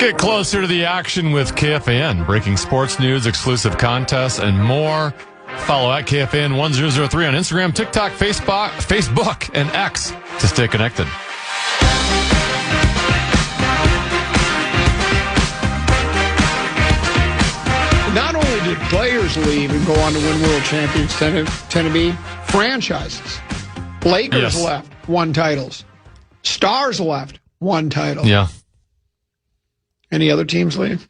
Get closer to the action with KFAN. Breaking sports news, exclusive contests, and more. Follow at KFAN 1003 on Instagram, TikTok, Facebook, and X to stay connected. Not only did players leave and go on to win world champions, tend to be franchises. Lakers left, won titles. Stars left, won titles. Yeah. Any other teams leave?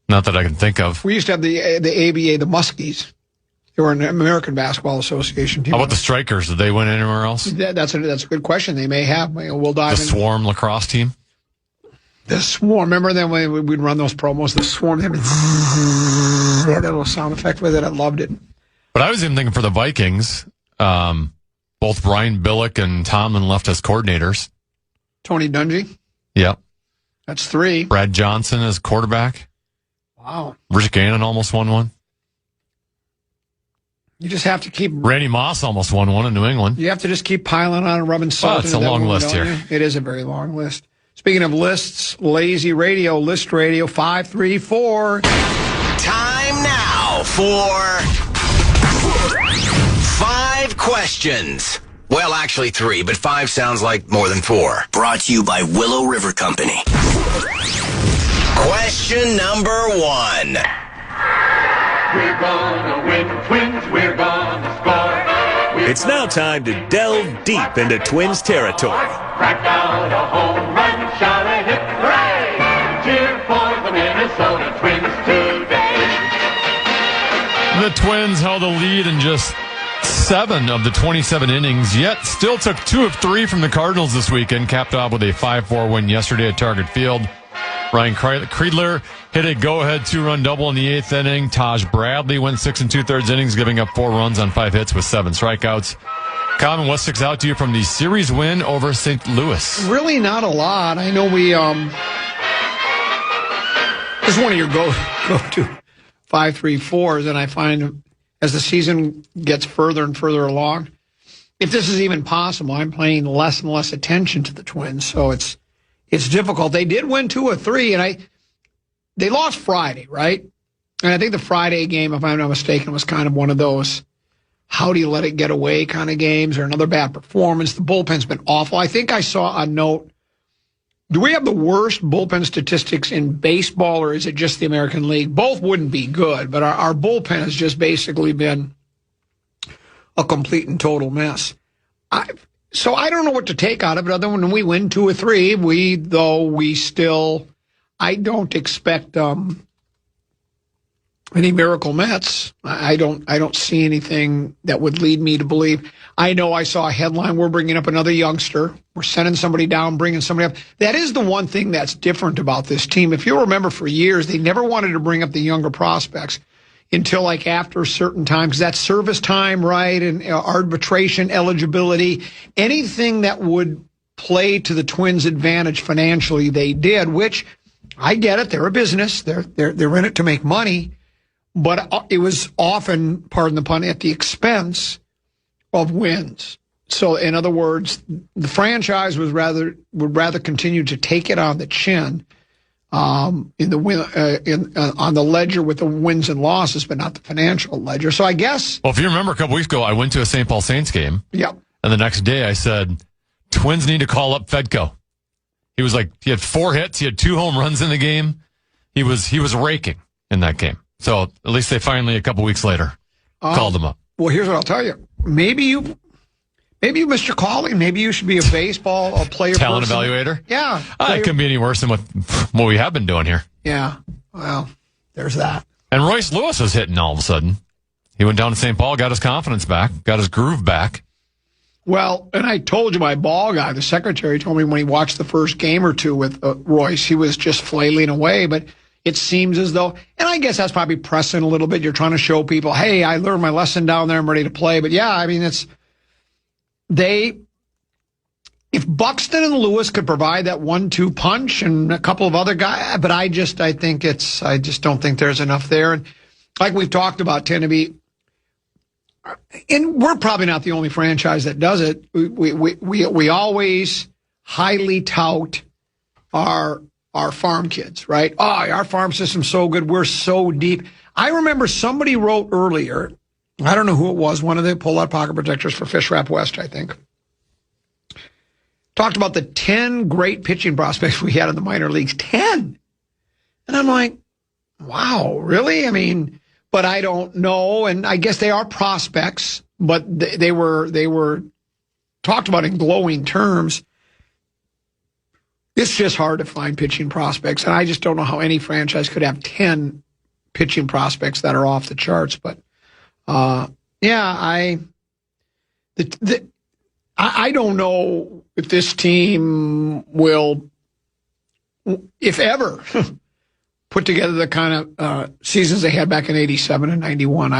Not that I can think of. We used to have the ABA, the Muskies. They were an American Basketball Association team. How about the Strikers? Did they win anywhere else? That's a good question. They may have. We'll dive in. The Swarm lacrosse team? The Swarm. Remember then when we'd run those promos? The Swarm. They had that little sound effect with it. I loved it. But I was even thinking for the Vikings, both Brian Billick and Tomlin left as coordinators. Tony Dungy? Yep. That's 3. Brad Johnson as quarterback. Wow. Rich Gannon almost won one. You just have to keep... Randy Moss almost won one in New England. You have to just keep piling on and rubbing salt. It's a long list here. It is a very long list. Speaking of lists, Lazy Radio, List Radio 534. Time now for 5 questions. Well, actually 3, but 5 sounds like more than 4. Brought to you by Willow River Company. Question number 1. We're gonna win, Twins, we're gonna score. It's now time to delve deep into Twins territory. Crack out a home run, shout a hip hooray! Cheer for the Minnesota Twins today. The Twins held a lead in just 7 of the 27 innings, yet still took 2 of 3 from the Cardinals this weekend, capped off with a 5-4 win yesterday at Target Field. Ryan Kreidler hit a go-ahead 2-run double in the 8th inning. Taj Bradley went 6 2/3 innings, giving up 4 runs on 5 hits with 7 strikeouts. Common, what sticks out to you from the series win over St. Louis? Really not a lot. I know we this is one of your go-to 5-3-4s, and I find as the season gets further and further along, if this is even possible, I'm paying less and less attention to the Twins, so it's difficult. They did win 2 of 3, and they lost Friday, right? And I think the Friday game, if I'm not mistaken, was kind of one of those how do you let it get away kind of games, or another bad performance. The bullpen's been awful. I think I saw a note. Do we have the worst bullpen statistics in baseball, or is it just the American League? Both wouldn't be good, but our bullpen has just basically been a complete and total mess. So I don't know what to take out of it other than when we win 2 or 3. I don't expect any miracle Mets. I don't see anything that would lead me to believe. I know I saw a headline, we're bringing up another youngster. We're sending somebody down, bringing somebody up. That is the one thing that's different about this team. If you remember, for years, they never wanted to bring up the younger prospects until like after a certain time, because that's service time, right, and arbitration eligibility. Anything that would play to the Twins' advantage financially, they did, which I get it. They're a business. They're in it to make money. But it was often, pardon the pun, at the expense of wins. So, in other words, the franchise would rather continue to take it on the chin on the ledger with the wins and losses, but not the financial ledger. So, I guess. Well, if you remember a couple weeks ago, I went to a St. Paul Saints game. Yep. And the next day, I said, Twins need to call up Fedko. He had 4 hits. He had 2 home runs in the game. He was raking in that game. So at least they finally, a couple weeks later, called him up. Well, here's what I'll tell you. Maybe you missed your calling. Maybe you should be a player talent person. Evaluator. Yeah, it couldn't be any worse than what we have been doing here. Yeah. Well, there's that. And Royce Lewis was hitting all of a sudden. He went down to St. Paul, got his confidence back, got his groove back. Well, and I told you, my ball guy, the secretary, told me when he watched the first game or two with Royce, he was just flailing away, but it seems as though, and I guess that's probably pressing a little bit. You're trying to show people, hey, I learned my lesson down there. I'm ready to play. But yeah, I mean, if Buxton and Lewis could provide that 1-2 punch and a couple of other guys, but I just don't think there's enough there. And like we've talked about, tend to be, and we're probably not the only franchise that does it. We always highly tout are farm kids, right? Oh, our farm system's so good. We're so deep. I remember somebody wrote earlier, I don't know who it was, one of the pull-out pocket protectors for Fish Wrap West, I think, talked about the 10 great pitching prospects we had in the minor leagues. 10. And I'm like, wow, really? I mean, but I don't know. And I guess they are prospects, but they were talked about in glowing terms. It's just hard to find pitching prospects. And I just don't know how any franchise could have 10 pitching prospects that are off the charts. But, I don't know if this team will, if ever, put together the kind of seasons they had back in '87 and '91.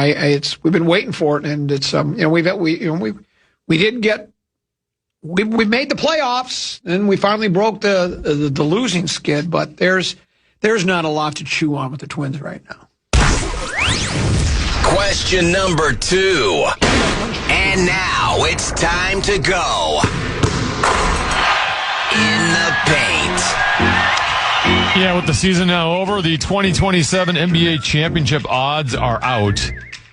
We've been waiting for it, and it's we made the playoffs, and we finally broke the losing skid. But there's not a lot to chew on with the Twins right now. Question number 2. And now it's time to go in the paint. Yeah, with the season now over, the 2027 NBA championship odds are out.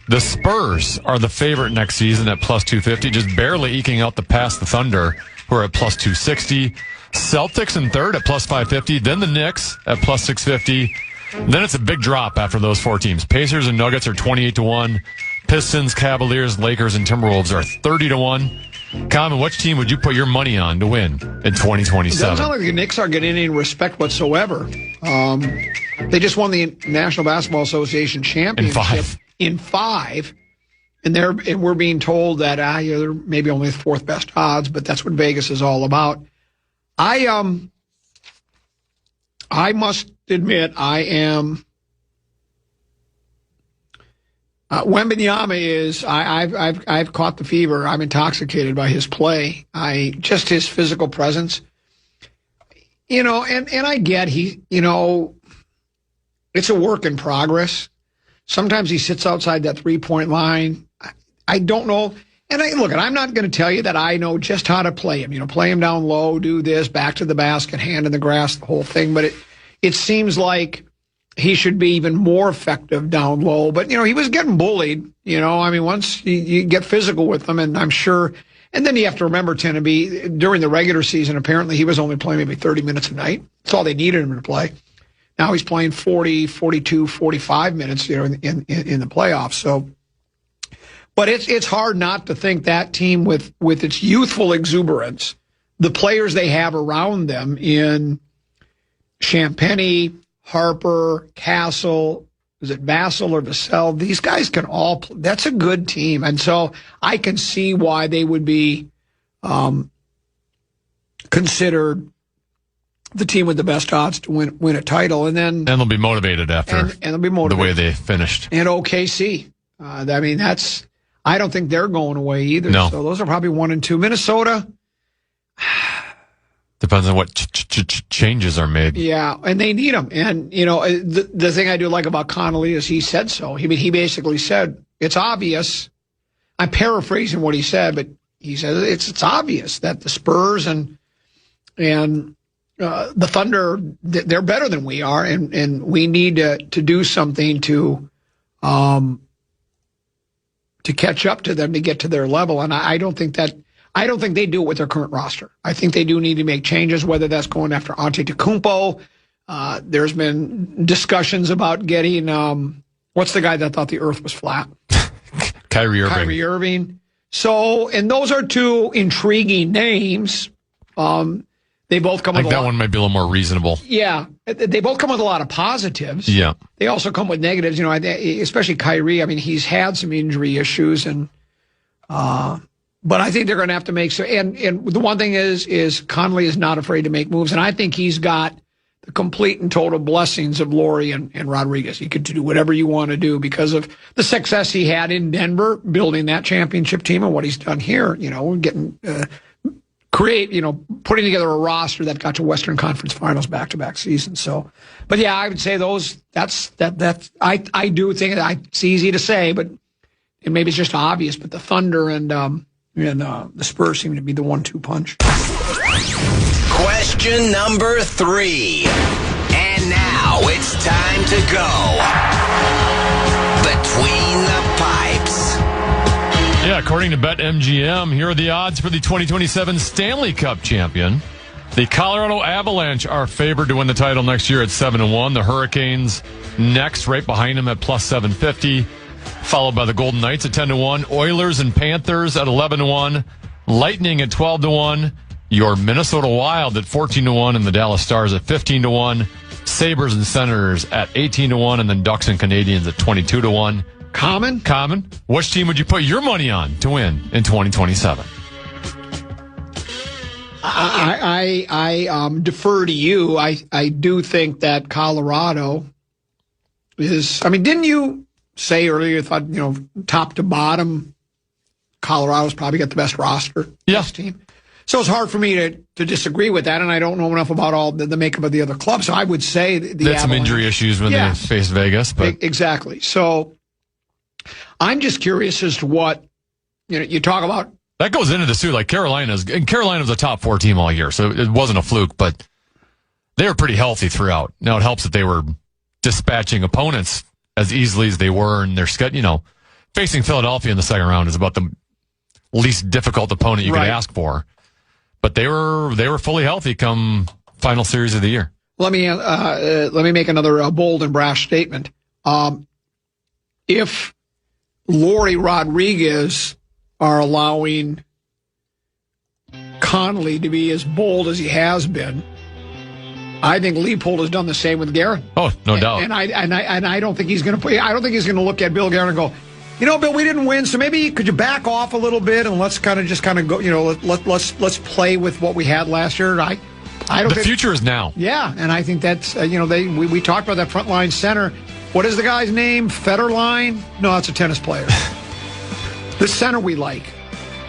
The Spurs are the favorite next season at plus 250, just barely eking out past the Thunder, who are at plus 260. Celtics in third at plus 550, then the Knicks at plus 650. Then it's a big drop after those 4 teams. Pacers and Nuggets are 28-1. Pistons, Cavaliers, Lakers, and Timberwolves are 30-1. Common, which team would you put your money on to win in 2027? It doesn't sound like the Knicks are getting any respect whatsoever. They just won the National Basketball Association championship in 5, and we're being told that they're maybe only the 4th best odds, but that's what Vegas is all about. I must admit, I am. Wembanyama is. I've caught the fever. I'm intoxicated by his play. Just his physical presence. And I get it's a work in progress. Sometimes he sits outside that 3-point line. I don't know. And I'm not going to tell you that I know just how to play him. Play him down low, do this, back to the basket, hand in the grass, the whole thing. But it seems like he should be even more effective down low. But, he was getting bullied. Once you get physical with them, and I'm sure. And then you have to remember, Tenneby, during the regular season, apparently he was only playing maybe 30 minutes a night. That's all they needed him to play. Now he's playing 40, 42, 45 minutes, in the playoffs. So, but it's hard not to think that team with its youthful exuberance, the players they have around them in Champagny, Harper, Castle, is it Vassell or Vassell? These guys can all – that's a good team. And so I can see why they would be considered the team with the best odds to win a title. And they'll be motivated after and they'll be motivated. The way they finished. And OKC. I don't think they're going away either. No. So those are probably 1 and 2. Minnesota – depends on what changes are made. Yeah, and they need them. And, the thing I do like about Connolly is he said so. He basically said, it's obvious. I'm paraphrasing what he said, but he said it's obvious that the Spurs and the Thunder, they're better than we are, and we need to do something to catch up to them to get to their level. And I don't think they do it with their current roster. I think they do need to make changes, whether that's going after Antetokounmpo. There's been discussions about getting, what's the guy that thought the earth was flat? Kyrie Irving. So, and those are 2 intriguing names. They both come with that one might be a little more reasonable. Yeah. They both come with a lot of positives. Yeah. They also come with negatives, especially Kyrie. He's had some injury issues but I think they're going to have to make and the one thing is Conley is not afraid to make moves, and I think he's got the complete and total blessings of Laurie and Rodriguez. He could do whatever you want to do because of the success he had in Denver, building that championship team, and what he's done here. Getting putting together a roster that got to Western Conference Finals back-to-back seasons. So, but yeah, I would say that's I do think it's easy to say, but maybe it's just obvious. But the Thunder and And the Spurs seem to be the 1-2 punch. Question number 3. And now it's time to go between the pipes. Yeah, according to BetMGM, here are the odds for the 2027 Stanley Cup champion. The Colorado Avalanche are favored to win the title next year at 7-1. The Hurricanes next, right behind them at plus 750. Followed by the Golden Knights at 10-1. Oilers and Panthers at 11-1. Lightning at 12-1. Your Minnesota Wild at 14-1. And the Dallas Stars at 15-1. Sabres and Senators at 18-1. And then Ducks and Canadiens at 22-1. Common. Which team would you put your money on to win in 2027? I defer to you. I do think that Colorado is. I mean, didn't you say earlier you thought, top to bottom, Colorado's probably got the best roster? Yeah. This team. So it's hard for me to disagree with that, and I don't know enough about all the makeup of the other clubs. So I would say they had some injury issues when they faced Vegas, but exactly. So I'm just curious as to what you talk about. That goes into this too. Like Carolina's a top 4 team all year, so it wasn't a fluke, but they were pretty healthy throughout. Now it helps that they were dispatching opponents as easily as they were, and they're facing Philadelphia in the second round is about the least difficult opponent you could ask for. But they were fully healthy come final series of the year. Let me make another bold and brash statement. If Lori Rodriguez are allowing Connolly to be as bold as he has been, I think Leipold has done the same with Guerin. Oh, no doubt. And I don't think he's going to I don't think he's going to look at Bill Guerin and go, Bill, we didn't win, so maybe could you back off a little bit and let's kind of go, let's play with what we had last year. I don't. The future is now. Yeah, and I think that's we talked about that frontline center. What is the guy's name? Federline? No, it's a tennis player. The center we like.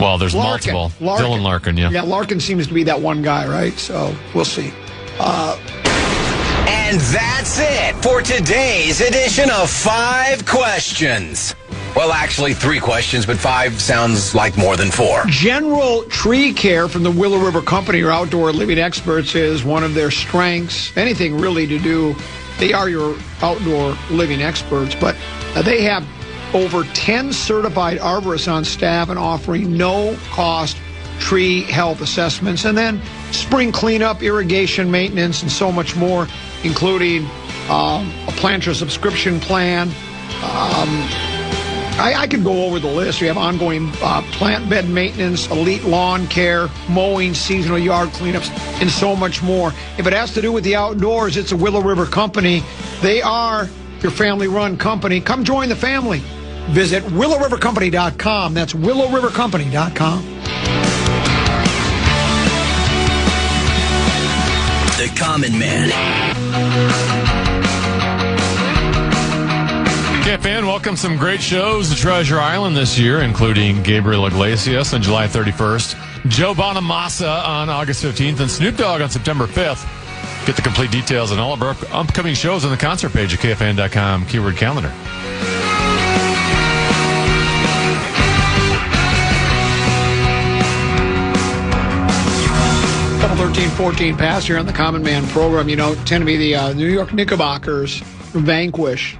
Well, there's multiple. Dylan Larkin, yeah. Yeah, Larkin seems to be that one guy, right? So we'll see. And that's it for today's edition of 5 Questions. Well, actually 3 questions, but 5 sounds like more than 4. General tree care from the Willow River Company, your outdoor living experts, is one of their strengths. Anything really to do, they are your outdoor living experts, but they have over 10 certified arborists on staff and offering no-cost tree health assessments, and then spring cleanup, irrigation maintenance, and so much more, including a planter subscription plan. I could go over the list. We have ongoing plant bed maintenance, elite lawn care, mowing, seasonal yard cleanups, and so much more. If it has to do with the outdoors, it's a Willow River Company. They are your family-run company. Come join the family. Visit willowrivercompany.com. That's willowrivercompany.com. The Common Man. KFAN welcome some great shows to Treasure Island this year, including Gabriel Iglesias on July 31st, Joe Bonamassa on August 15th, and Snoop Dogg on September 5th. Get the complete details on all of our upcoming shows on the concert page at KFAN.com, keyword calendar. Couple 13-14 pass here on the Common Man program. Tend to be the New York Knickerbockers vanquish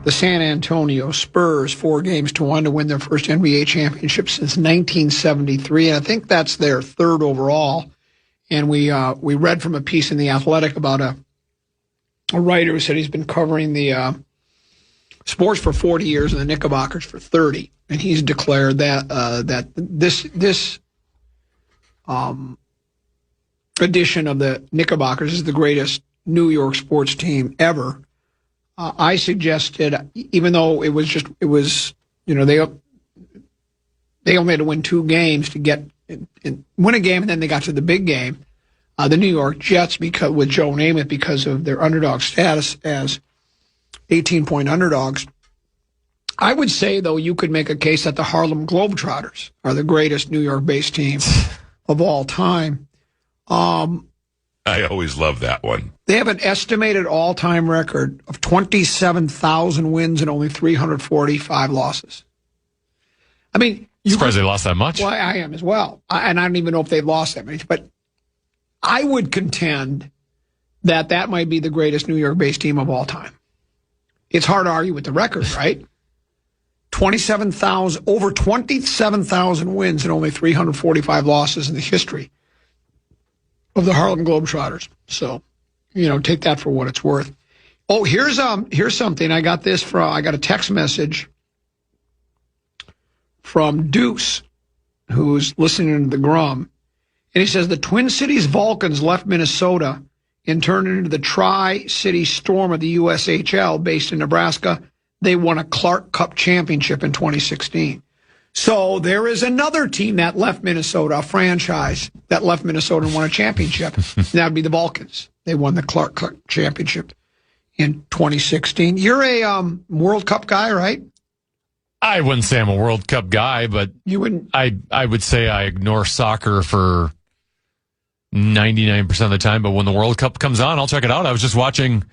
the San Antonio Spurs 4-1 to win their first NBA championship since 1973. And I think that's their 3rd overall. And we read from a piece in The Athletic about a writer who said he's been covering the sports for 40 years and the Knickerbockers for 30. And he's declared that this edition of the Knickerbockers is the greatest New York sports team ever. I suggested, even though they only had to win 2 games to win a game, and then they got to the big game. The New York Jets, with Joe Namath, because of their underdog status as 18-point underdogs. I would say, though, you could make a case that the Harlem Globetrotters are the greatest New York-based team of all time. I always love that one. They have an estimated all-time record of 27,000 wins and only 345 losses. I mean, Surprised they lost that much. Well, I am as well. And I don't even know if they've lost that many. But I would contend that might be the greatest New York-based team of all time. It's hard to argue with the record, right? Over 27,000 wins and only 345 losses in the history of the Harlem Globetrotters. So, take that for what it's worth. Oh, here's something. I got a text message from Deuce, who's listening to the Grum, and he says the Twin Cities Vulcans left Minnesota and turned into the Tri-City Storm of the USHL based in Nebraska. They won a Clark Cup championship in 2016. So there is another team that left Minnesota, a franchise that left Minnesota and won a championship. That would be the Vulcans. They won the Clark Cup championship in 2016. You're a World Cup guy, right? I wouldn't say I'm a World Cup guy, but you wouldn't. I would say I ignore soccer for 99% of the time. But when the World Cup comes on, I'll check it out. I was just watching.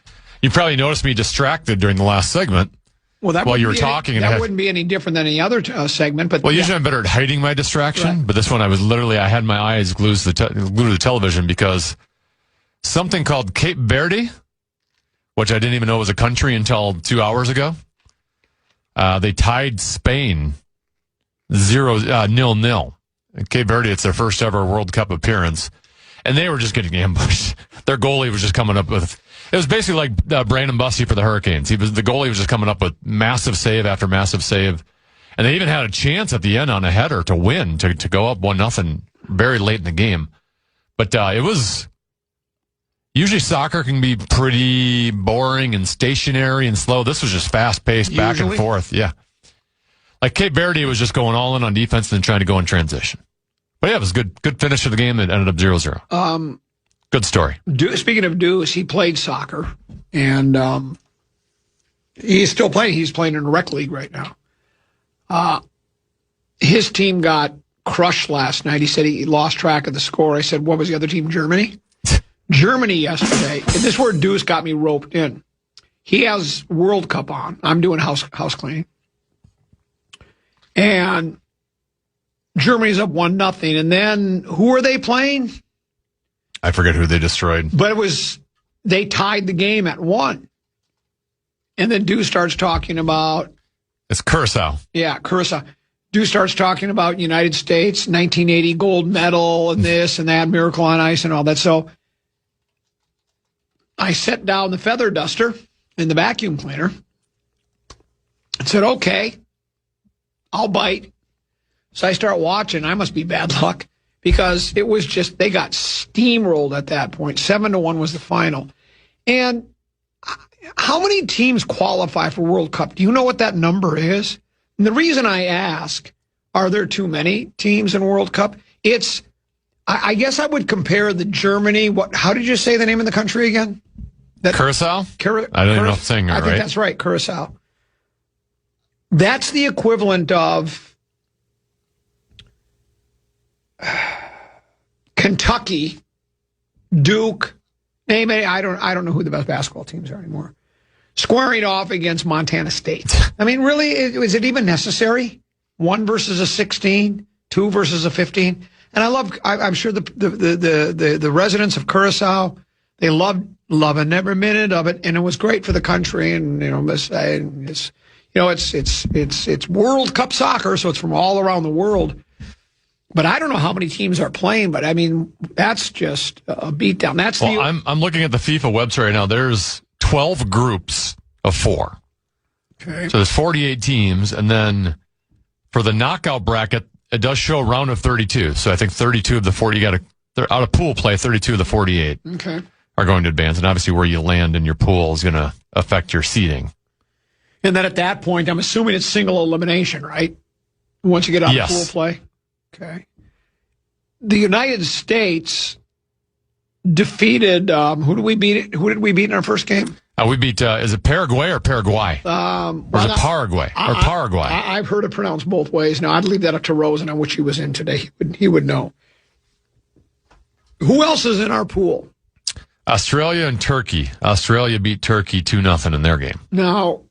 You probably noticed me distracted during the last segment. Well, while you were talking, that wouldn't be any different than any other segment. But usually I'm better at hiding my distraction. Right. But this one, I had my eyes glued to the television because something called Cape Verde, which I didn't even know was a country until 2 hours ago. They tied Spain 0-0. Cape Verde, it's their first ever World Cup appearance, and they were just getting ambushed. Their goalie was just coming up with. It was basically like Brandon Bussey for the Hurricanes. The goalie was just coming up with massive save after massive save, and they even had a chance at the end on a header to win to go up 1-0 very late in the game. But it was. Usually soccer can be pretty boring and stationary and slow. This was just fast-paced, back and forth. Yeah. Like Cape Verde was just going all in on defense and then trying to go in transition. But yeah, it was a good finish of the game that ended up 0-0. Good story. Speaking of Deuce, he played soccer, and he's still playing. He's playing in the rec league right now. His team got crushed last night. He said he lost track of the score. I said, what was the other team, Germany? Germany yesterday, and this is where Deuce got me roped in. He has World Cup on. I'm doing house cleaning. And Germany's up 1-0. And then who are they playing? I forget who they destroyed. But they tied the game at 1. And then Deuce starts talking about. It's Curacao. Yeah, Curacao. Deuce starts talking about United States, 1980 gold medal and this and that, Miracle on Ice and all that. So I set down the feather duster and the vacuum cleaner and said, okay, I'll bite. So I start watching. I must be bad luck because it was just, they got steamrolled at that point. 7-1 was the final. And how many teams qualify for World Cup? Do you know what that number is? And the reason I ask, are there too many teams in World Cup? I guess I would compare the Germany. How did you say the name of the country again? Curacao? I don't even know if I'm saying it right. I think that's right, Curacao. That's the equivalent of Kentucky, Duke, name it. I don't know who the best basketball teams are anymore. Squaring off against Montana State. I mean, really, is it even necessary? 1 versus a 16, 2 versus a 15. And I'm sure the residents of Curacao, they loving every minute of it, and it was great for the country. And it's World Cup soccer, so it's from all around the world. But I don't know how many teams are playing, but I mean that's just a beatdown. I'm looking at the FIFA website right now. There's 12 groups of 4. Okay. So there's 48 teams, and then for the knockout bracket, it does show a round of 32. So I think 32 of the 40 they're out of pool play. 32 of the 48 are going to advance, and obviously where you land in your pool is going to affect your seeding. And then at that point, I'm assuming it's single elimination, right? Once you get out of pool play. Okay. The United States defeated. Who did we beat? Who did we beat in our first game? We beat. Is it Paraguay or Paraguay? Or is it Paraguay? Paraguay? I've heard it pronounced both ways. Now I'd leave that up to Rosen, on which he was in today. He would know. Who else is in our pool? Australia and Turkey. Australia beat Turkey 2-0 in their game. Now,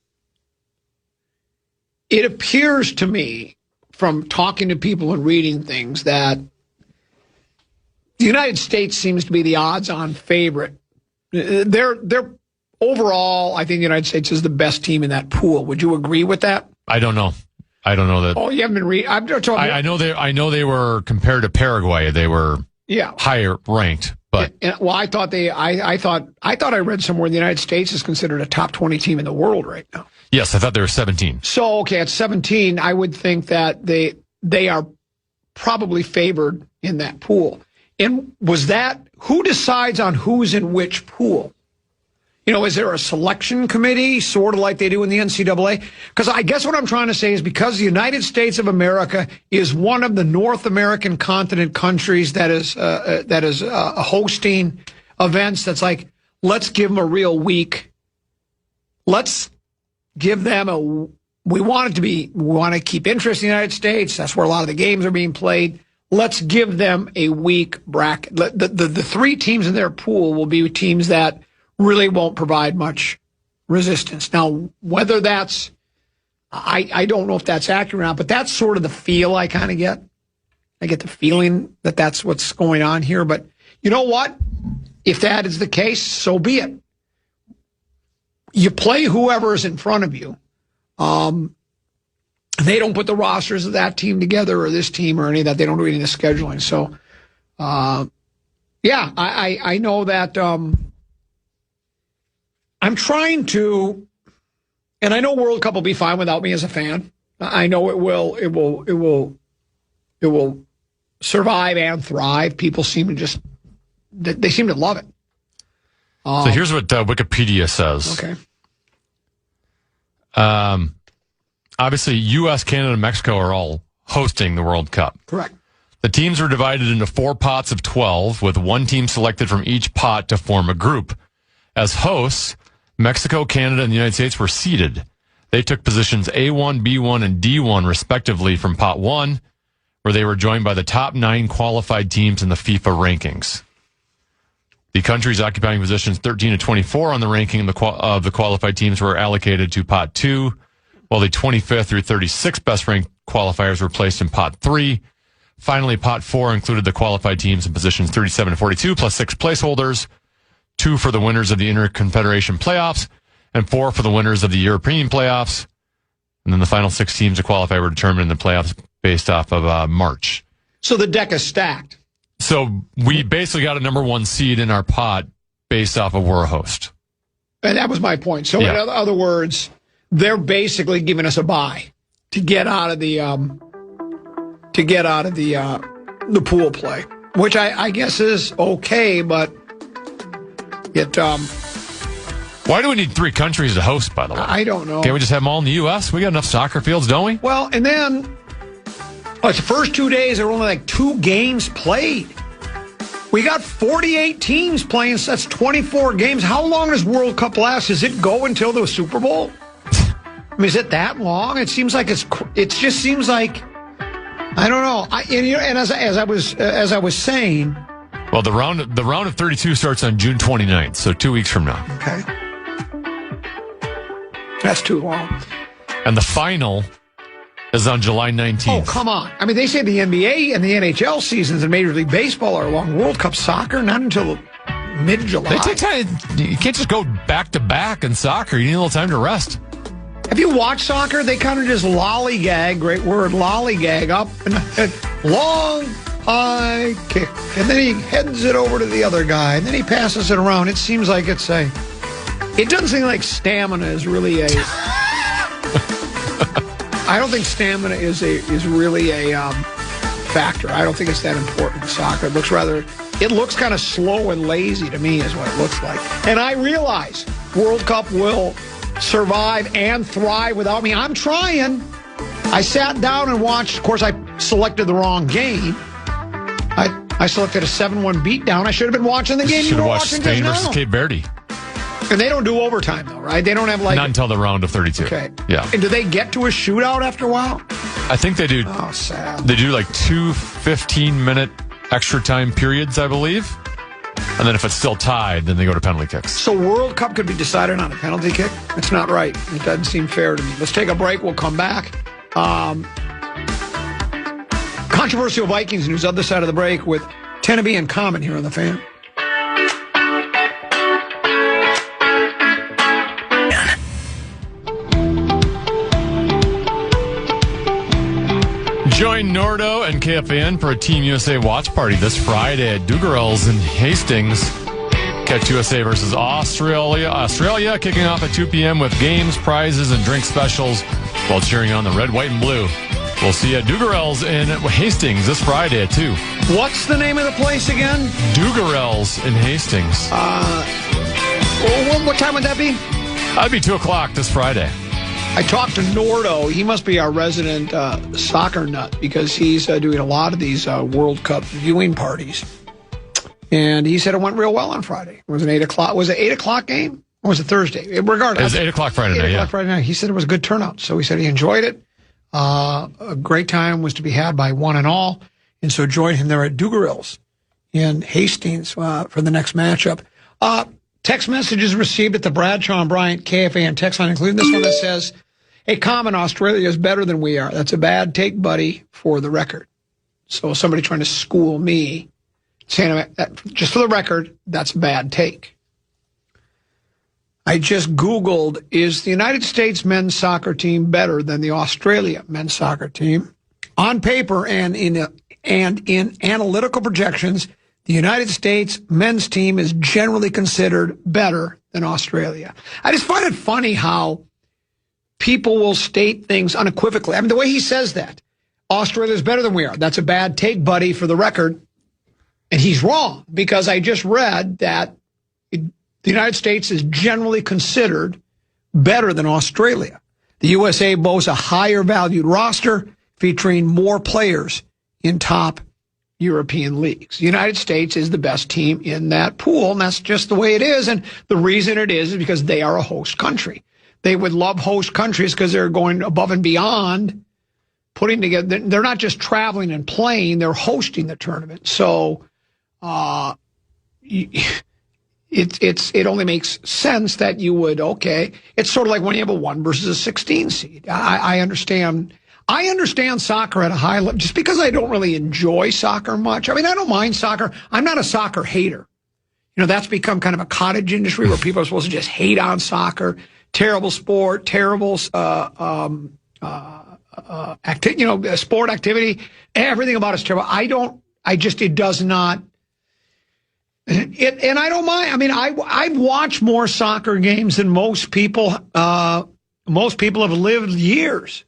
it appears to me, from talking to people and reading things that the United States seems to be the odds-on favorite. They're overall, I think the United States is the best team in that pool. Would you agree with that? I don't know. I don't know that. Oh, you haven't been reading. I know they were compared to Paraguay. They were higher ranked, but well, I thought I read somewhere the United States is considered a top 20 team in the world right now. Yes, I thought they were 17. So okay, at 17, I would think that they are probably favored in that pool. And was that who decides on who's in which pool? You know, is there a selection committee, sort of like they do in the NCAA? Because I guess what I'm trying to say is because the United States of America is one of the North American continent countries that is hosting events that's like, let's give them a real week. Let's give them we want to keep interest in the United States. That's where a lot of the games are being played. Let's give them a weak bracket. The three teams in their pool will be teams that really won't provide much resistance. Now, whether that's, I don't know if that's accurate or not, but that's sort of the feel I kind of get. I get the feeling that that's what's going on here. But you know what? If that is the case, so be it. You play whoever is in front of you. They don't put the rosters of that team together or this team or any of that. They don't do any of the scheduling. So, yeah, I know that I'm trying to, and I know World Cup will be fine without me as a fan. I know it will survive and thrive. People seem to they seem to love it. So here's what Wikipedia says. Okay. Obviously, U.S., Canada, and Mexico are all hosting the World Cup. Correct. The teams were divided into 4 pots of 12, with one team selected from each pot to form a group. As hosts, Mexico, Canada, and the United States were seeded. They took positions A1, B1, and D1, respectively, from pot 1, where they were joined by the top 9 qualified teams in the FIFA rankings. The countries occupying positions 13 to 24 on the ranking of the qualified teams were allocated to pot 2, while the 25th through 36th best ranked qualifiers were placed in pot 3. Finally, pot 4 included the qualified teams in positions 37 to 42, plus 6 placeholders, 2 for the winners of the Interconfederation playoffs, and 4 for the winners of the European playoffs. And then the final 6 teams to qualify were determined in the playoffs based off of March. So the deck is stacked. So we basically got a number 1 seed in our pot based off of we're a host. And that was my point. So in other words, they're basically giving us a bye to get out of the pool play, which I guess is okay, but it. Why do we need 3 countries to host, by the way? I don't know. Can't we just have them all in the U.S.? We got enough soccer fields, don't we? Well, and then the first 2 days there were only like 2 games played. We got 48 teams playing, so that's 24 games. How long does World Cup last? Does it go until the Super Bowl? I mean, is it that long? It seems like it just seems like, I don't know. And as I was saying, well, the round of 32 starts on June 29th, so 2 weeks from now. Okay, that's too long. And the final is on July 19th. Oh, come on! I mean, they say the NBA and the NHL seasons and Major League Baseball are long. World Cup soccer not until mid-July. They take time. You can't just go back to back in soccer. You need a little time to rest. Have you watched soccer? They kind of just lollygag, great word, lollygag up and long high kick. And then he heads it over to the other guy. And then he passes it around. It seems like it doesn't seem like stamina is really I don't think stamina is really a factor. I don't think it's that important in soccer. It looks kind of slow and lazy to me is what it looks like. And I realize World Cup will survive and thrive without me. I'm trying. I sat down and watched. Of course, I selected the wrong game. I selected a 7-1 beatdown. I should have been watching the game. Should have watched Spain versus Cape Verde. And they don't do overtime, though, right? They don't have not until the round of 32. Okay. Yeah. And do they get to a shootout after a while? I think they do. Oh, sad. They do like 2 15-minute extra time periods, I believe. And then if it's still tied, then they go to penalty kicks. So World Cup could be decided on a penalty kick? It's not right. It doesn't seem fair to me. Let's take a break. We'll come back. Controversial Vikings news, other side of the break with Tenneby and Common here on the Fan. Join Nordo and KFAN for a Team USA watch party this Friday at Dugarel's in Hastings. Catch USA versus Australia. Australia kicking off at 2 p.m. with games, prizes, and drink specials while cheering on the red, white, and blue. We'll see you at Dugarel's in Hastings this Friday at 2. What's the name of the place again? Dugarel's in Hastings. What time would that be? That'd be 2 o'clock this Friday. I talked to Nordo. He must be our resident soccer nut because he's doing a lot of these World Cup viewing parties. And he said it went real well on Friday. It was an 8 o'clock. Was it 8 o'clock game? Or was it Thursday? Regardless. It was 8 o'clock Friday night, 8 o'clock Friday night. He said it was a good turnout. So he said he enjoyed it. A great time was to be had by one and all. And so joined him there at Dugarel's in Hastings for the next matchup. Text messages received at the Bradshaw and Bryant KFAN text line, including this one that says, "Hey, Common, Australia is better than we are. That's a bad take, buddy, for the record." So somebody trying to school me, saying, just for the record, that's a bad take. I just Googled, is the United States men's soccer team better than the Australia men's soccer team? On paper and in analytical projections, the United States men's team is generally considered better than Australia. I just find it funny how people will state things unequivocally. I mean, the way he says that, Australia is better than we are. That's a bad take, buddy, for the record. And he's wrong, because I just read that the United States is generally considered better than Australia. The USA boasts a higher valued roster featuring more players in top European leagues. The United States is the best team in that pool, and that's just the way it is. And the reason it is because they are a host country. They would love host countries because they're going above and beyond putting together. They're not just traveling and playing, they're hosting the tournament. So it only makes sense that you would, okay. It's sort of like when you have a 1 versus a 16 seed. I understand. I understand soccer at a high level, just because I don't really enjoy soccer much. I mean, I don't mind soccer. I'm not a soccer hater. You know, that's become kind of a cottage industry where people are supposed to just hate on soccer. Terrible sport, terrible sport activity. Everything about it's terrible. It does not. And I don't mind. I mean, I've watched more soccer games than most people. Most people have lived years.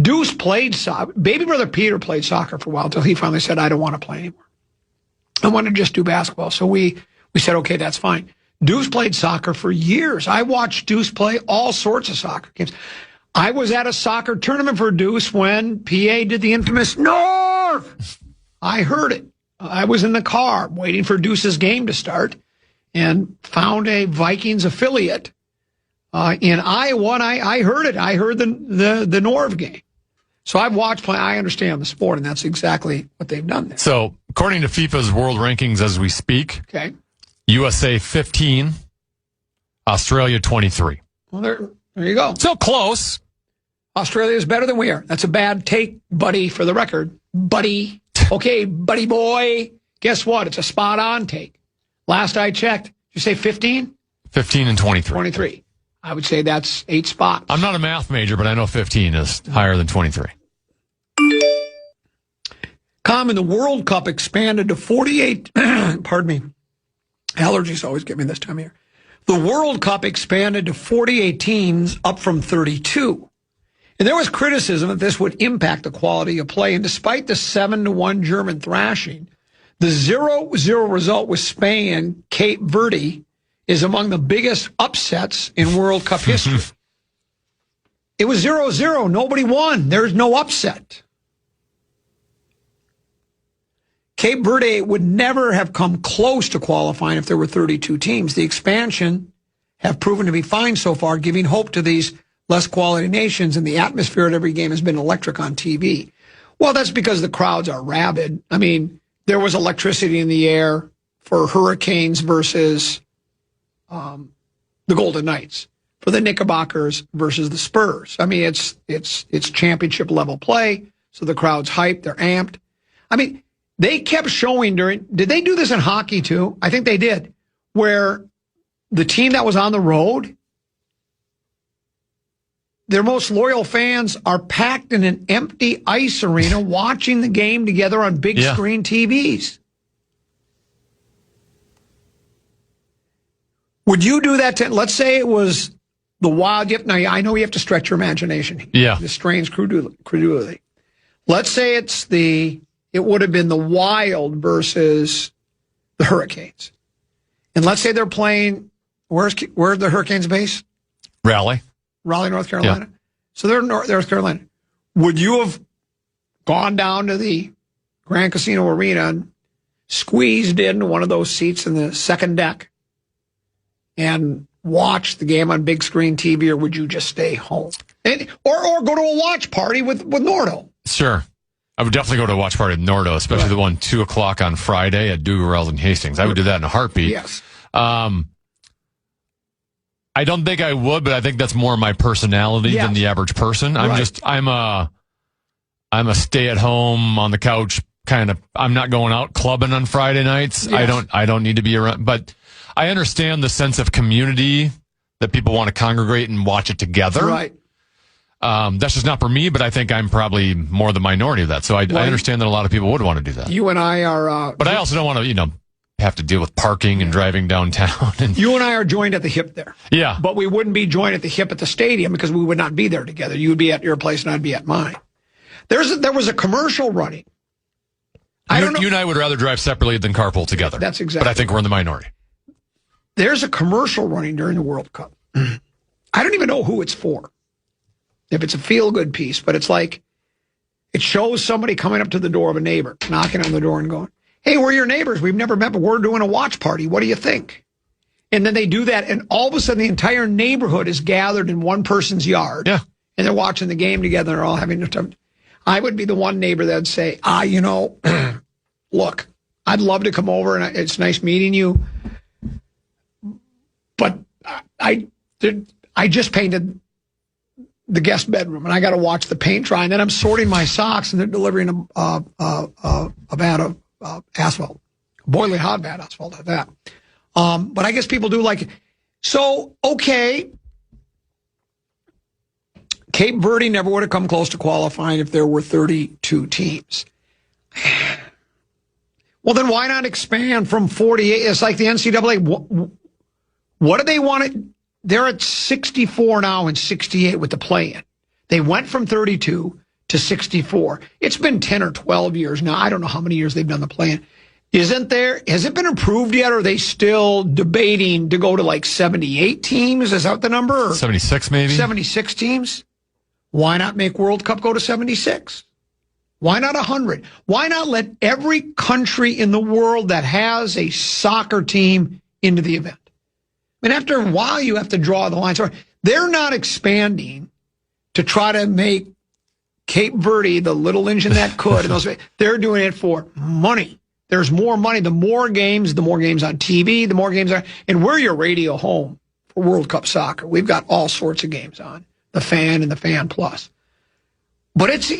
Deuce played soccer. Baby brother Peter played soccer for a while until he finally said, "I don't want to play anymore. I want to just do basketball." So we said, okay, that's fine. Deuce played soccer for years. I watched Deuce play all sorts of soccer games. I was at a soccer tournament for Deuce when PA did the infamous North. I heard it. I was in the car waiting for Deuce's game to start and found a Vikings affiliate in Iowa, and I heard it. I heard the Norv game. So I've watched play. I understand the sport, and that's exactly what they've done there. So according to FIFA's world rankings as we speak, Okay. USA 15, Australia 23. Well, there you go. So close. Australia is better than we are. That's a bad take, buddy, for the record. Buddy. Okay, buddy boy. Guess what? It's a spot-on take. Last I checked, did you say 15? 15 and 23. 23. I would say that's 8 spots. I'm not a math major, but I know 15 is higher than 23. Common, the World Cup expanded to 48. Pardon me. Allergies always get me this time of year. The World Cup expanded to 48 teams, up from 32. And there was criticism that this would impact the quality of play. And despite the 7-1 German thrashing, the 0-0 result with Spain and Cape Verde is among the biggest upsets in World Cup history. It was 0-0. Nobody won. There's no upset. Cape Verde would never have come close to qualifying if there were 32 teams. The expansion have proven to be fine so far, giving hope to these less quality nations, and the atmosphere at every game has been electric on TV. Well, that's because the crowds are rabid. I mean, there was electricity in the air for Hurricanes versus the Golden Knights, for the Knickerbockers versus the Spurs. I mean, it's championship level play, so the crowd's hyped, they're amped. I mean, they kept showing did they do this in hockey too? I think they did, where the team that was on the road, their most loyal fans are packed in an empty ice arena watching the game together on big screen TVs. Would you do that let's say it was the Wild? Now, I know you have to stretch your imagination. Yeah. The strains credulity. Let's say it would have been the Wild versus the Hurricanes. And let's say they're playing, where's the Hurricanes base? Raleigh, North Carolina. Yeah. So they're North Carolina. Would you have gone down to the Grand Casino Arena and squeezed into one of those seats in the second deck and watch the game on big screen TV, or would you just stay home? Or go to a watch party with Nordo? Sure. I would definitely go to a watch party with Nordo, especially the one 2:00 on Friday at Dugarel's in Hastings. I would do that in a heartbeat. Yes. I don't think I would, but I think that's more my personality than the average person. I'm a stay at home on the couch kind of. I'm not going out clubbing on Friday nights. Yes. I don't need to be around, but I understand the sense of community that people want to congregate and watch it together. Right. That's just not for me, but I think I'm probably more the minority of that. So I understand that a lot of people would want to do that. You and I are... but I also don't want to, have to deal with parking and driving downtown. And you and I are joined at the hip there. Yeah. But we wouldn't be joined at the hip at the stadium because we would not be there together. You would be at your place and I'd be at mine. There was a commercial running. You and I would rather drive separately than carpool together. That's exactly. But I think we're in the minority. There's a commercial running during the World Cup. I don't even know who it's for. If it's a feel-good piece, but it's like, it shows somebody coming up to the door of a neighbor, knocking on the door and going, "Hey, we're your neighbors. We've never met, but we're doing a watch party. What do you think?" And then they do that, and all of a sudden the entire neighborhood is gathered in one person's yard. Yeah. And they're watching the game together, and they're all having their time. I would be the one neighbor that'd say, look, I'd love to come over, and it's nice meeting you, but I just painted the guest bedroom, and I got to watch the paint dry, and then I'm sorting my socks, and they're delivering a vat of asphalt, boiling hot vat asphalt at that. But I guess people do like it. So, okay, Cape Verde never would have come close to qualifying if there were 32 teams. Well, then why not expand from 48? It's like the NCAA. What do they want it? They're at 64 now and 68 with the play-in. They went from 32 to 64. It's been 10 or 12 years now. I don't know how many years they've done the play-in. Has it been approved yet, or are they still debating to go to like 78 teams? Is that the number? 76 maybe? 76 teams? Why not make World Cup go to 76? Why not 100? Why not let every country in the world that has a soccer team into the event? I mean, after a while, you have to draw the line. So they're not expanding to try to make Cape Verde the little engine that could. They're doing it for money. There's more money. The more games on TV, the more games are. And we're your radio home for World Cup soccer. We've got all sorts of games on the Fan and the Fan Plus. But it's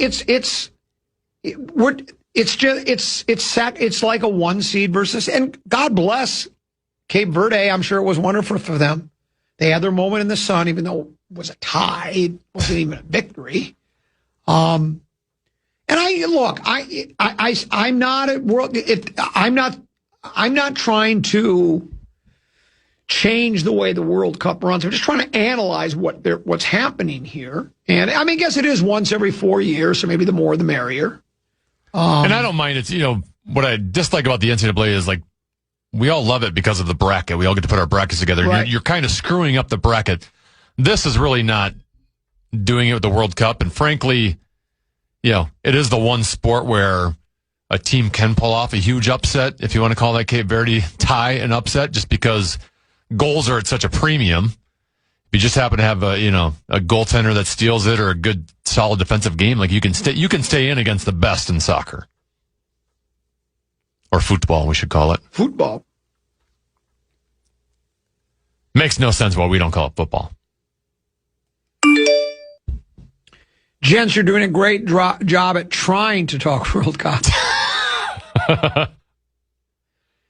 like a one seed versus. And God bless Cape Verde. I'm sure it was wonderful for them. They had their moment in the sun, even though it was a tie. It wasn't even a victory. And I'm not trying to change the way the World Cup runs. I'm just trying to analyze what's happening here. And I mean, I guess it is once every 4 years, so maybe the more the merrier. And I don't mind. It's, what I dislike about the NCAA is like, we all love it because of the bracket. We all get to put our brackets together. Right. You're kind of screwing up the bracket. This is really not doing it with the World Cup. And frankly, it is the one sport where a team can pull off a huge upset, if you want to call that Cape Verde tie an upset, just because goals are at such a premium. If you just happen to have a goaltender that steals it or a good solid defensive game, like you can stay in against the best in soccer. Or football, we should call it. Football. Makes no sense why we don't call it football. Gents, you're doing a great job at trying to talk World Cup.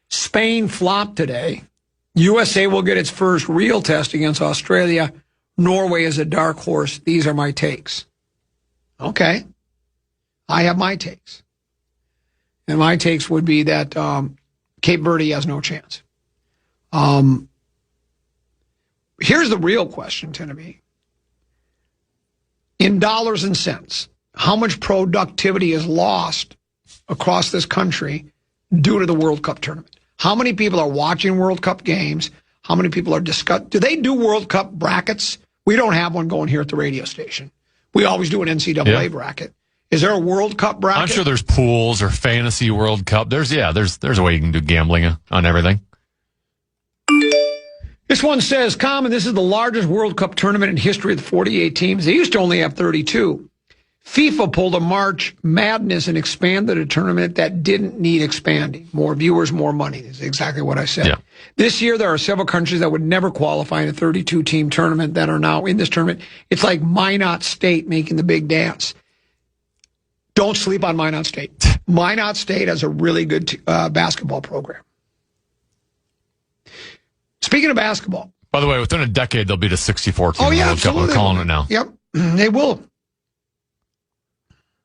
Spain flopped today. USA will get its first real test against Australia. Norway is a dark horse. These are my takes. Okay. I have my takes. And my takes would be that Cape Verde has no chance. Here's the real question, Timothy. In dollars and cents, how much productivity is lost across this country due to the World Cup tournament? How many people are watching World Cup games? How many people are discussing? Do they do World Cup brackets? We don't have one going here at the radio station. We always do an NCAA bracket. Is there a World Cup bracket? I'm sure there's pools or fantasy World Cup. There's a way you can do gambling on everything. This one says, Common, this is the largest World Cup tournament in history of the 48 teams. They used to only have 32. FIFA pulled a March Madness and expanded a tournament that didn't need expanding. More viewers, more money. This is exactly what I said. Yeah. This year, there are several countries that would never qualify in a 32-team tournament that are now in this tournament. It's like Minot State making the big dance. Don't sleep on Minot State. Minot State has a really good basketball program. Speaking of basketball. By the way, within a decade, they'll be the 64 team World Cup. Absolutely. We're calling it now. Yep, they will.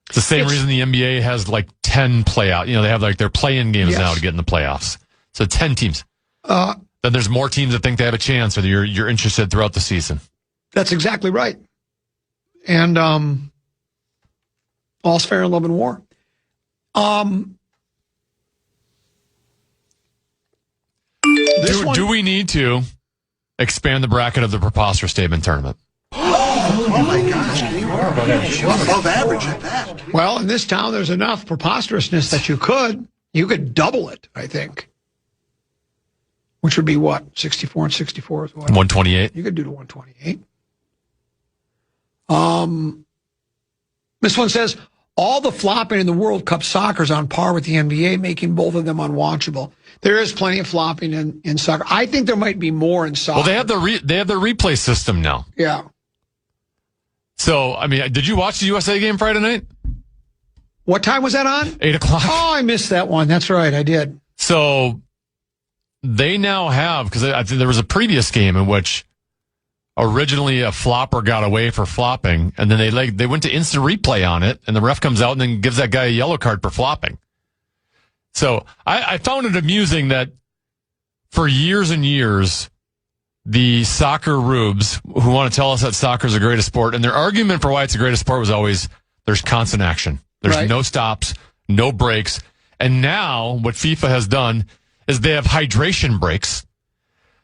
It's the same reason the NBA has like 10 playout. They have like their play-in games now to get in the playoffs. So 10 teams. Then there's more teams that think they have a chance, or you're interested throughout the season. That's exactly right. And all's fair in love and war. Do we need to expand the bracket of the preposterous statement tournament? Oh my gosh, you are above average at that. Well, in this town, there's enough preposterousness that you could double it, I think. Which would be what? 64 and 64 is what? 128. You could do the 128. This one says, all the flopping in the World Cup soccer is on par with the NBA, making both of them unwatchable. There is plenty of flopping in soccer. I think there might be more in soccer. Well, they have the replay system now. Yeah. So, I mean, did you watch the USA game Friday night? What time was that on? 8 o'clock. Oh, I missed that one. That's right, I did. So, they now have, because I think there was a previous game in which originally a flopper got away for flopping, and then they went to instant replay on it, and the ref comes out and then gives that guy a yellow card for flopping. So, I found it amusing that for years and years, the soccer rubes who want to tell us that soccer is the greatest sport, and their argument for why it's the greatest sport was always there's constant action. There's no stops, no breaks. And now what FIFA has done is they have hydration breaks.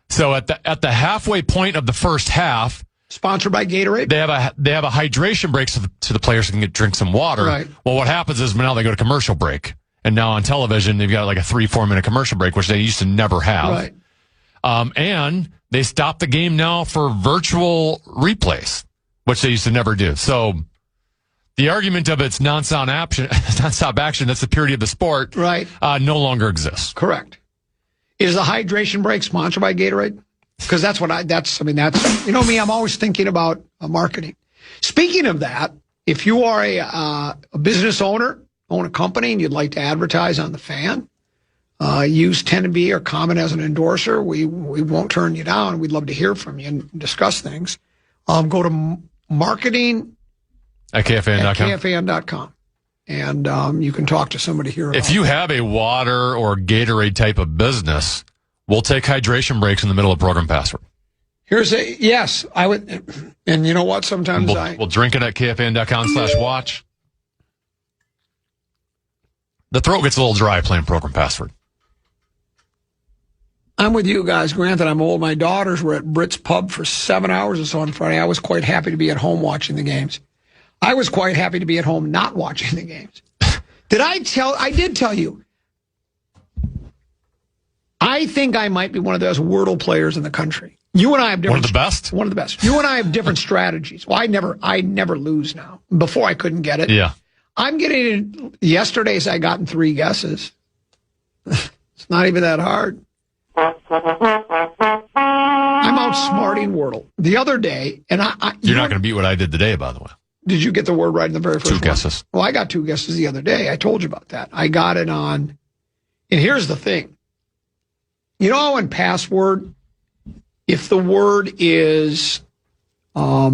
So at the halfway point of the first half, sponsored by Gatorade, they have a hydration break so the players can drink some water. Right. Well, what happens is now they go to commercial break. And now on television, they've got like a 3-4 minute commercial break, which they used to never have. Right. And they stopped the game now for virtual replays, which they used to never do. So the argument of it's non-stop action, that's the purity of the sport, right? No longer exists. Correct. Is the hydration break sponsored by Gatorade? Because that's you know me, I'm always thinking about marketing. Speaking of that, if you are a business owner, own a company, and you'd like to advertise on the Fan, use 10B or Common as an endorser. We won't turn you down. We'd love to hear from you and discuss things. Go to marketing at KFAN.com. And you can talk to somebody here. If you have a water or Gatorade type of business, we'll take hydration breaks in the middle of program password. Yes, I would. And you know what? Sometimes we'll drink it at KFAN.com/watch. The throat gets a little dry playing program password. I'm with you guys. Granted, I'm old. My daughters were at Britt's Pub for 7 hours or so on Friday. I was quite happy to be at home watching the games. I was quite happy to be at home not watching the games. I did tell you. I think I might be one of those Wordle players in the country. You and I have different. One of the best? One of the best. You and I have different strategies. Well, I never lose now. Before I couldn't get it. Yeah. I'm getting it. Yesterday's I gotten 3 guesses. It's not even that hard. I'm outsmarting Wordle. The other day, and You're not going to beat what I did today, by the way. Did you get the word right in the very first 2 one? guesses. Well, I got 2 guesses the other day. I told you about that. I got it on And here's the thing. You know how in password, if the word is how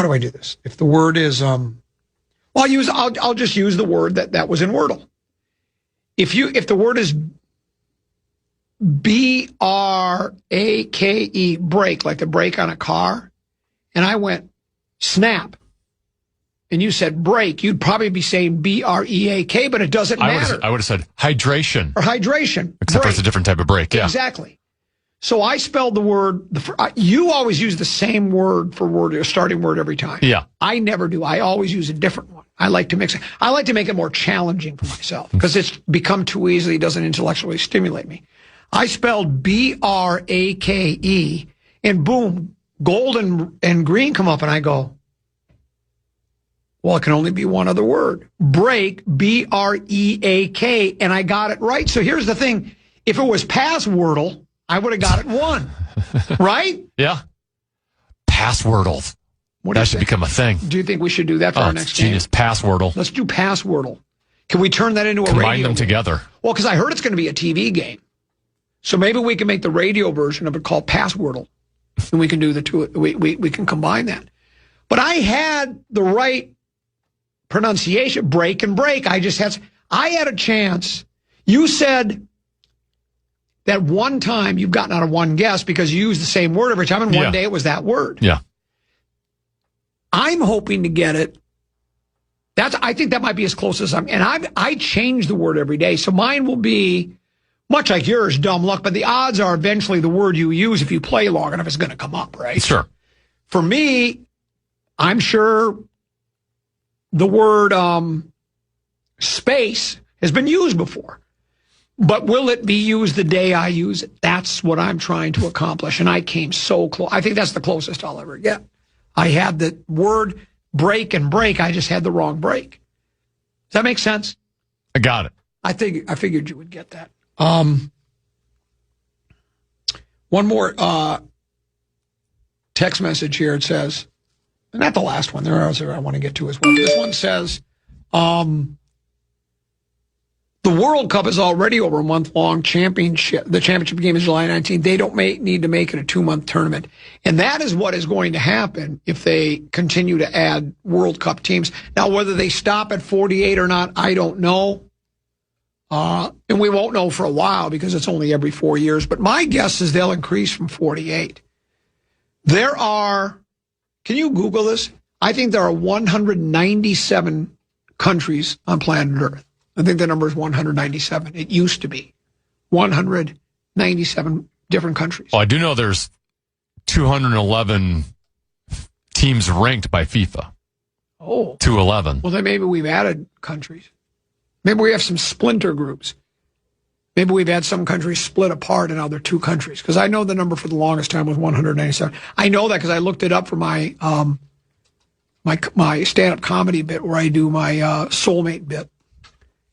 do I do this? If the word is I'll just use the word that was in Wordle. If the word is brake, brake, like the brake on a car, and I went snap, and you said break, you'd probably be saying break, but it doesn't matter. I would have said hydration. Or hydration. Except for it's a different type of break, yeah. Exactly. So I spelled the word, you always use the same word for starting word every time. Yeah. I never do. I always use a different one. I like to mix it. I like to make it more challenging for myself because it's become too easy. It doesn't intellectually stimulate me. I spelled brake, and boom, gold and green come up, and I go, well, it can only be one other word. Break, break, and I got it right. So here's the thing. If it was passwordle, I would have got it one. Right? Yeah. Passwordle. That should become a thing. Do you think we should do that for our next game? Genius. Passwordle. Let's do passwordle. Can we turn that into a radio? Combine them together. Well, because I heard it's going to be a TV game. So maybe we can make the radio version of it called Passwordle. And we can do the two. We can combine that. But I had the right pronunciation, break and break. I had a chance. You said that one time you've gotten out of one guess because you used the same word every time, and one day it was that word. Yeah. I'm hoping to get it. I think that might be as close as I change the word every day. So mine will be much like yours, dumb luck, but the odds are eventually the word you use, if you play long enough, is going to come up, right? Sure. For me, I'm sure the word space has been used before. But will it be used the day I use it? That's what I'm trying to accomplish. And I came so close. I think that's the closest I'll ever get. I had the word break and break. I just had the wrong break. Does that make sense? I got it. I figured you would get that. One more text message here. It says, not the last one. There are others I want to get to as well. This one says, the World Cup is already over a month-long championship. The championship game is July 19th. They don't need to make it a 2-month tournament. And that is what is going to happen if they continue to add World Cup teams. Now, whether they stop at 48 or not, I don't know. And we won't know for a while because it's only every 4 years. But my guess is they'll increase from 48. There are, can you Google this? I think there are 197 countries on planet Earth. I think the number is 197. It used to be 197 different countries. Well, I do know there's 211 teams ranked by FIFA. Oh. 211. Well, then maybe we've added countries. Maybe we have some splinter groups. Maybe we've had some countries split apart and now they're two countries. Because I know the number for the longest time was 197. I know that because I looked it up for my my stand-up comedy bit where I do my soulmate bit.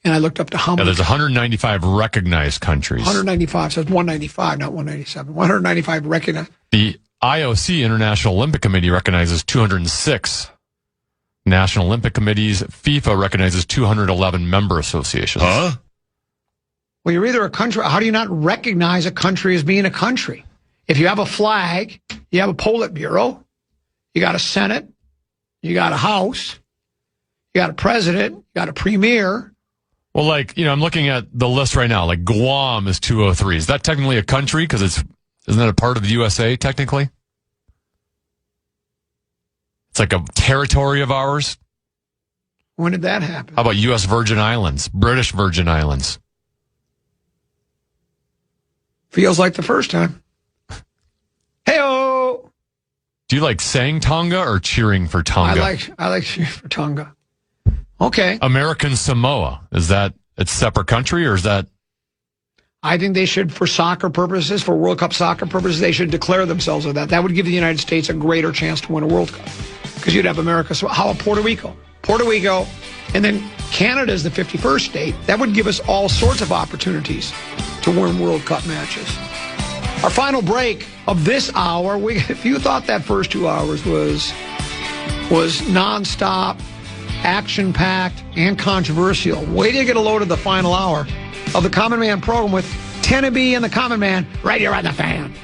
And I looked up to how many. There's 195 recognized countries. 195, so it's 195, not 197. 195 recognized. The IOC, International Olympic Committee, recognizes 206 national Olympic committees. FIFA recognizes 211 member associations. Huh? Well, you're either a country. How do you not recognize a country as being a country? If you have a flag, you have a Politburo, you got a Senate, you got a House, you got a president, you got a premier. Well, like, I'm looking at the list right now. Like Guam is 203. Is that technically a country? Because isn't that a part of the USA technically? It's like a territory of ours. When did that happen? How about U.S. Virgin Islands, British Virgin Islands? Feels like the first time. Hey-o! Do you like saying Tonga or cheering for Tonga? I like cheering for Tonga. Okay. American Samoa, is that its separate country or is that? I think they should, for soccer purposes, for World Cup soccer purposes, they should declare themselves of that. That would give the United States a greater chance to win a World Cup because you'd have America. So how about Puerto Rico? Puerto Rico, and then Canada is the 51st state. That would give us all sorts of opportunities to win World Cup matches. Our final break of this hour, if you thought that first 2 hours was was nonstop, action-packed, and controversial. Wait till you get a load of the final hour of the Common Man program with Tenneby and the Common Man right here on the Fan.